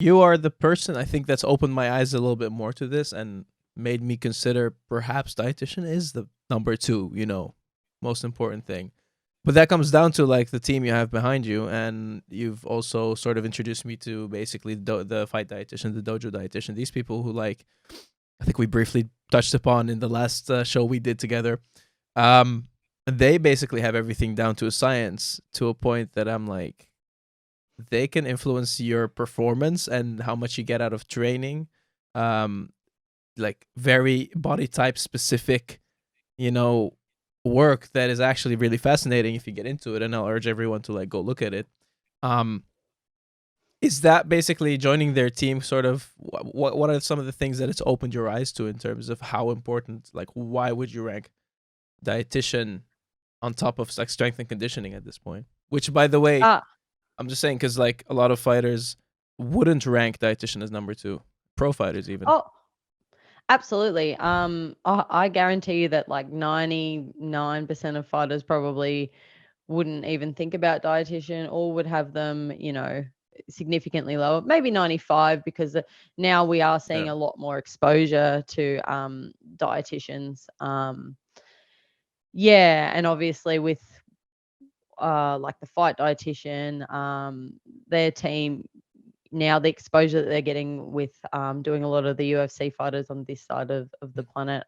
You are the person I think that's opened my eyes a little bit more to this and made me consider perhaps dietitian is the number two, most important thing. But that comes down to like the team you have behind you, and you've also sort of introduced me to basically the fight dietitian, the dojo dietitian. These people who like, I think we briefly touched upon in the last show we did together. Um, they basically have everything down to a science, to a point that I'm like, they can influence your performance and how much you get out of training. Um, like very body type specific, you know, work that is actually really fascinating if you get into it. And I'll urge everyone to like go look at it. Um, is that basically joining their team? Sort of, what are some of the things that it's opened your eyes to in terms of how important? Like, why would you rank dietitian on top of like strength and conditioning at this point? Which, by the way, Uh, I'm just saying because like a lot of fighters wouldn't rank dietitian as number two, pro fighters even. oh, absolutely. I guarantee you that like 99% of fighters probably wouldn't even think about dietitian or would have them, significantly lower, maybe 95, because now we are Yeah. seeing a lot more exposure to dietitians. Yeah, and obviously with like the Fight Dietitian, their team, now the exposure that they're getting with doing a lot of the UFC fighters on this side of the planet.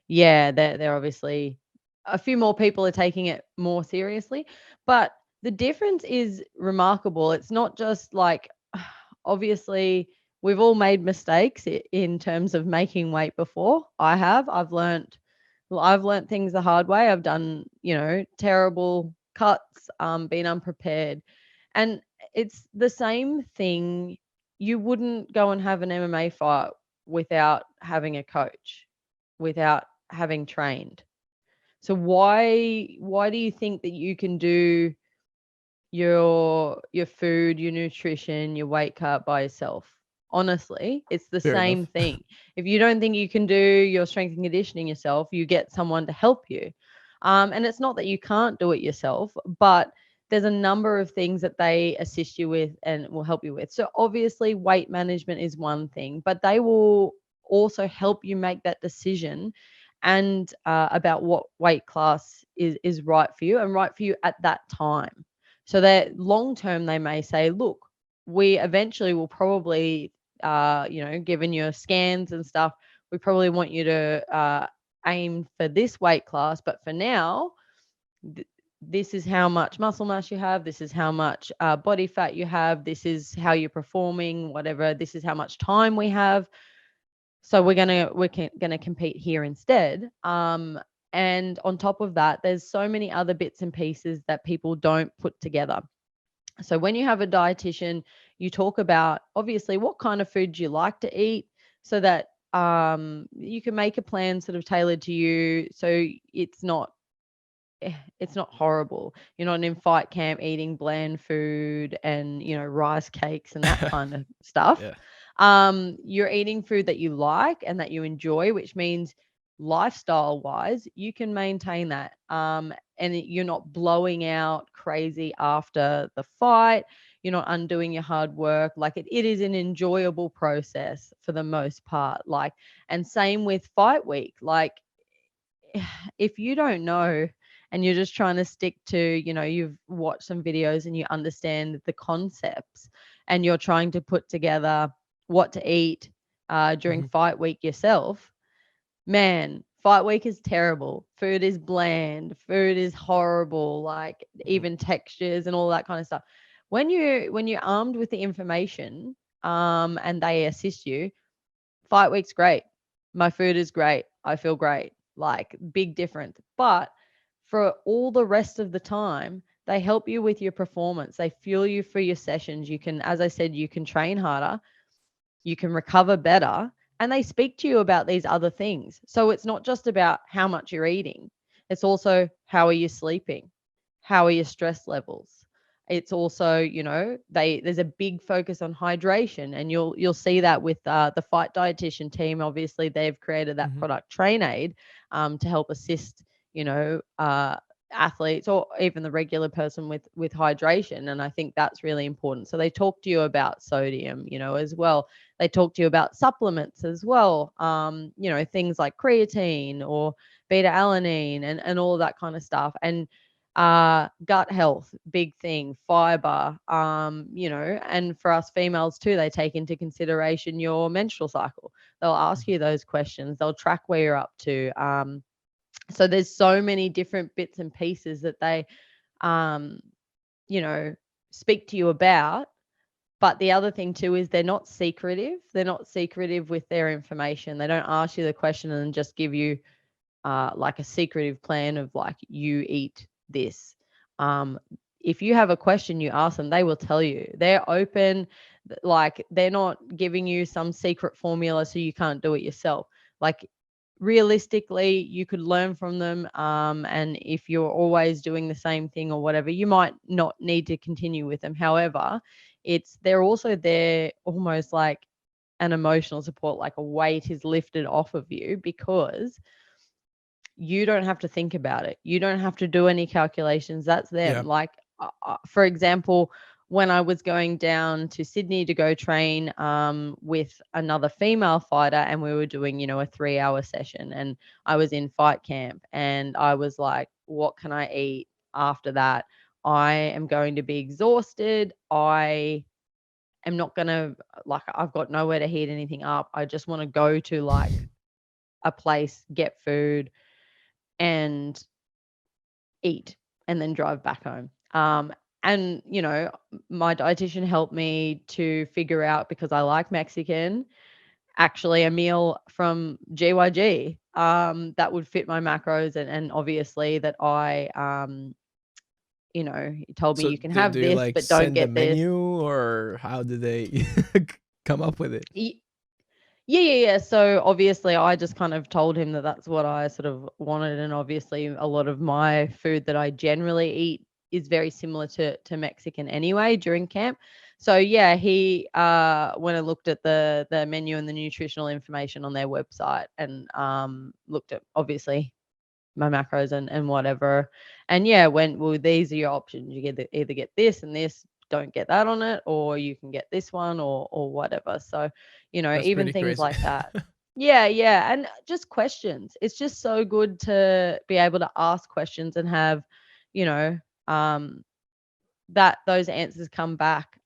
Yeah, they're obviously, a few more people are taking it more seriously, but the difference is remarkable. It's not just like, obviously we've all made mistakes in terms of making weight before. I've learned things the hard way. I've done, terrible cuts, been unprepared. And it's the same thing. You wouldn't go and have an MMA fight without having a coach, without having trained. So why do you think that you can do your food, your nutrition, your weight cut by yourself? Honestly, it's the Fair same enough. thing. If you don't think you can do your strength and conditioning yourself, you get someone to help you. And it's not that you can't do it yourself, but there's a number of things that they assist you with and will help you with. So obviously weight management is one thing, but they will also help you make that decision and about what weight class is right for you and right for you at that time. So that long term, they may say, look, we eventually will probably, given your scans and stuff, we probably want you to aim for this weight class. But for now, this is how much muscle mass you have. This is how much body fat you have. This is how you're performing, whatever. This is how much time we have. So we're gonna compete here instead. And on top of that, there's so many other bits and pieces that people don't put together. So when you have a dietitian, you talk about obviously what kind of food you like to eat, so that you can make a plan sort of tailored to you. So it's not horrible. You're not in fight camp eating bland food and rice cakes and that kind of stuff. Yeah. You're eating food that you like and that you enjoy, which means lifestyle wise you can maintain that. And you're not blowing out crazy after the fight. You're not undoing your hard work. Like it is an enjoyable process for the most part. Like, and same with fight week. Like, if you don't know and you're just trying to stick to, you've watched some videos and you understand the concepts and you're trying to put together what to eat during Mhm. fight week yourself, man, fight week is terrible. Food is bland. Food is horrible. Like Mhm. even textures and all that kind of stuff. When you're armed with the information, and they assist you, fight week's great. My food is great. I feel great. Like big difference. But for all the rest of the time, they help you with your performance. They fuel you for your sessions. You can, as I said, you can train harder, you can recover better, and they speak to you about these other things. So it's not just about how much you're eating. It's also how are you sleeping? How are your stress levels? It's also, there's a big focus on hydration, and you'll see that with the Fight Dietitian team. Obviously, they've created that Mhm. product Train Aid to help assist, athletes or even the regular person with hydration, and I think that's really important. So they talk to you about sodium, as well. They talk to you about supplements as well, things like creatine or beta alanine and all of that kind of stuff. And gut health, big thing, fiber, and for us females too, they take into consideration your menstrual cycle. They'll ask you those questions, they'll track where you're up to. So there's so many different bits and pieces that they, um, speak to you about. But the other thing too is they're not secretive. They're not secretive with their information. They don't ask you the question and just give you like a secretive plan of like, you eat this. If you have a question, you ask them, they will tell you. They're open, like they're not giving you some secret formula so you can't do it yourself. Like realistically, you could learn from them. And if you're always doing the same thing or whatever, you might not need to continue with them. However, they're also there almost like an emotional support, like a weight is lifted off of you because you don't have to think about it. You don't have to do any calculations. That's them. Yeah. Like, for example, when I was going down to Sydney to go train with another female fighter, and we were doing, a 3-hour session, and I was in fight camp, and I was like, what can I eat after that? I am going to be exhausted. I am not going to, like, I've got nowhere to heat anything up. I just want to go to like a place, get food, and eat and then drive back home. And my dietitian helped me to figure out, because I like Mexican, actually a meal from GYG that would fit my macros, and obviously that I he told me So you can do have you this like but don't send the get this. menu, or how did they come up with it? Yeah. So obviously, I just kind of told him that that's what I sort of wanted, and obviously, a lot of my food that I generally eat is very similar to Mexican anyway during camp. So yeah, he when I looked at the menu and the nutritional information on their website, and looked at obviously my macros and whatever. And yeah, well, these are your options. You get either get this and this, don't get that on it, or you can get this one or whatever. So, That's even pretty things crazy. like that. Yeah. And just questions. It's just so good to be able to ask questions and have, you know, um, that those answers come back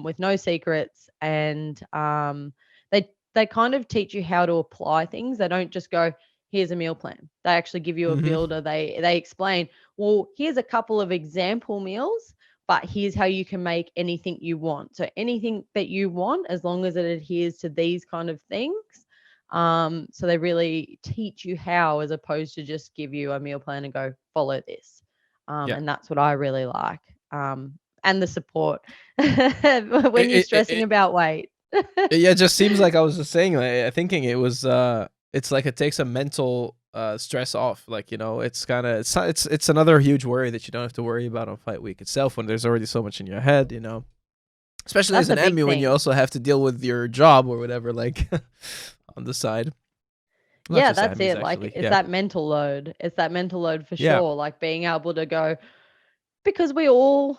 with no secrets, and they kind of teach you how to apply things. They don't just go, here's a meal plan. They actually give you a Hmm. builder. They explain, well, here's a couple of example meals, but here's how you can make anything you want. So anything that you want, as long as it adheres to these kind of things. So they really teach you how, as opposed to just give you a meal plan and go follow this. Yeah. And that's what I really like. And the support when you're stressing It about weight. Yeah, it just seems like I was just saying, like, thinking it was, it's like it takes a mental stress off. Like, it's kind of it's another huge worry that you don't have to worry about on fight week itself, when there's already so much in your head. Especially as That's a an big MU, when you thing. also have to deal with your job or whatever, like on the side. Not Yeah, just that's MUs it. Like, actually. it's Yeah. that mental load. It's that mental load for Yeah. sure. Like being able to go, because we all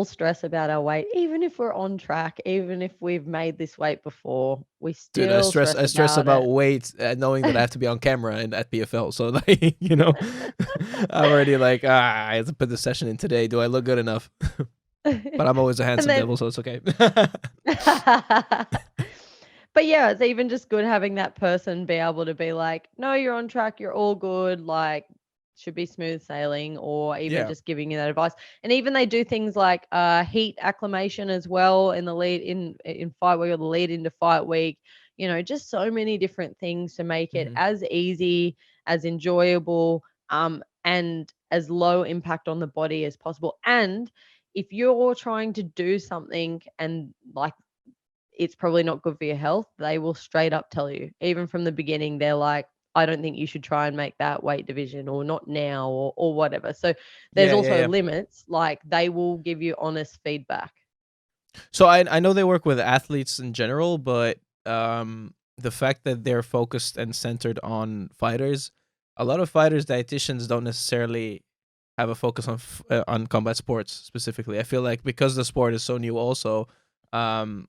stress about our weight, even if we're on track, even if we've made this weight before, we Dude, still I stress stress about about it. weight, knowing that I have to be on camera and at PFL. So like, I'm already like, I have to put the session in today. Do I look good enough? But I'm always a And handsome then devil, so it's okay. but yeah, it's even just good having that person be able to be like, no, you're on track, you're all good, like should be smooth sailing, or even Yeah. just giving you that advice. And even they do things like heat acclimation as well in the lead in fight week, or the lead into fight week. Just so many different things to make it Hmm. as easy, as enjoyable, and as low impact on the body as possible. And if you're trying to do something and like it's probably not good for your health, they will straight up tell you. Even from the beginning, they're like, I don't think you should try and make that weight division, or not now, or whatever. So there's Yeah, yeah, also yeah. limits, like they will give you honest feedback. So I know they work with athletes in general, but the fact that they're focused and centered on fighters, a lot of fighters dietitians don't necessarily have a focus on combat sports specifically. I feel like because the sport is so new, also, um,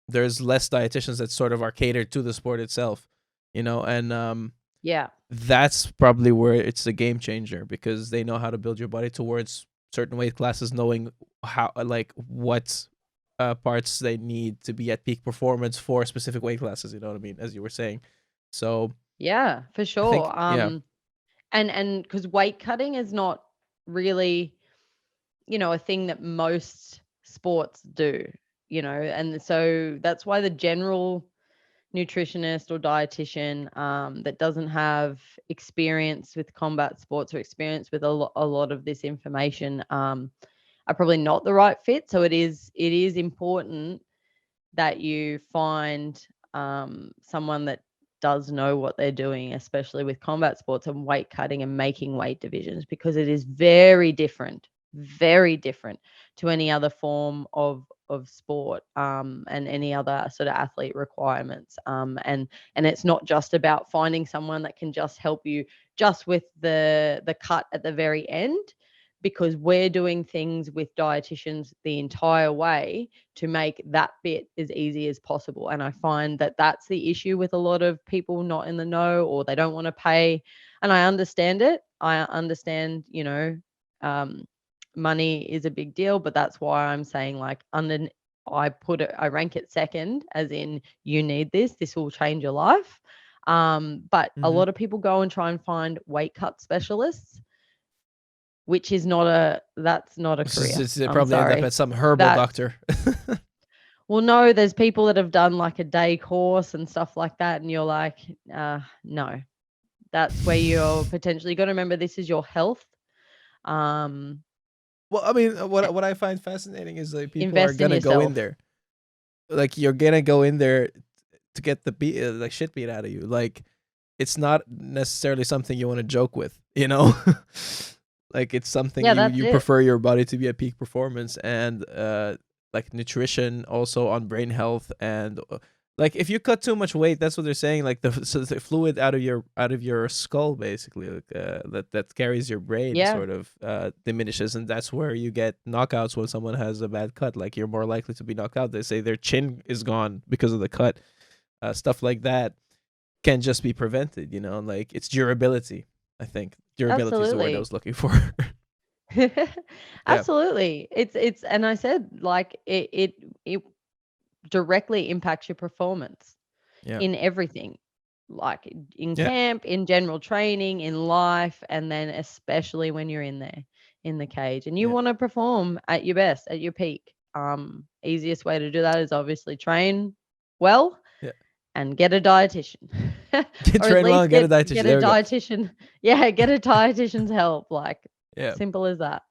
there's less dietitians that sort of are catered to the sport itself, and Yeah. that's probably where it's a game changer because they know how to build your body towards certain weight classes, knowing how like what parts they need to be at peak performance for specific weight classes. You know what I mean? As you were saying, so Yeah, for I think sure. yeah. And because weight cutting is not really, a thing that most sports do, and so that's why the general nutritionist or dietitian that doesn't have experience with combat sports or experience with a lot of this information are probably not the right fit. So it is important that you find someone that does know what they're doing, especially with combat sports and weight cutting and making weight divisions, because it is very different to any other form of sport and any other sort of athlete requirements. And it's not just about finding someone that can just help you just with the cut at the very end, because we're doing things with dietitians the entire way to make that bit as easy as possible. And I find that that's the issue with a lot of people not in the know, or they don't want to pay. And I understand it. I understand, money is a big deal, but that's why I'm saying like I rank it second, as in you need this will change your life. But a Mm-hmm. lot of people go and try and find weight cut specialists, which is that's not a career. They I'm probably end up sorry. at some herbal That doctor. Well, no, there's people that have done like a day course and stuff like that, and you're like, no. That's where you're potentially got to remember this is your health. Um, Well, I mean, eh, what I find fascinating is like people are invest in gonna go in yourself. there, like you're gonna go in there to get the like shit beat out of you. Like it's not necessarily something you want to joke with, you know. Like it's something Yeah, that's you it. prefer your body to be at peak performance, and like nutrition also on brain health, and like if you cut too much weight, that's what they're saying, like the fluid out of your skull basically, like, that carries your brain Yeah, sort of diminishes, and that's where you get knockouts when someone has a bad cut. Like you're more likely to be knocked out. They say their chin is gone because of the cut. Stuff like that can just be prevented, like it's durability. I think durability is the word I absolutely. was looking for. Yeah. Absolutely. It's and I said like it directly impacts your performance Yeah. in everything, like in Yeah. camp, in general training, in life, and then especially when you're in there in the cage and you Yeah. want to perform at your best, at your peak. Easiest way to do that is obviously train well Yeah. and get a dietitian. Get Or at trained well least and get a get dietitian. a There we go. dietitian. Yeah, get a dietitian's help. Like Yeah. simple as that.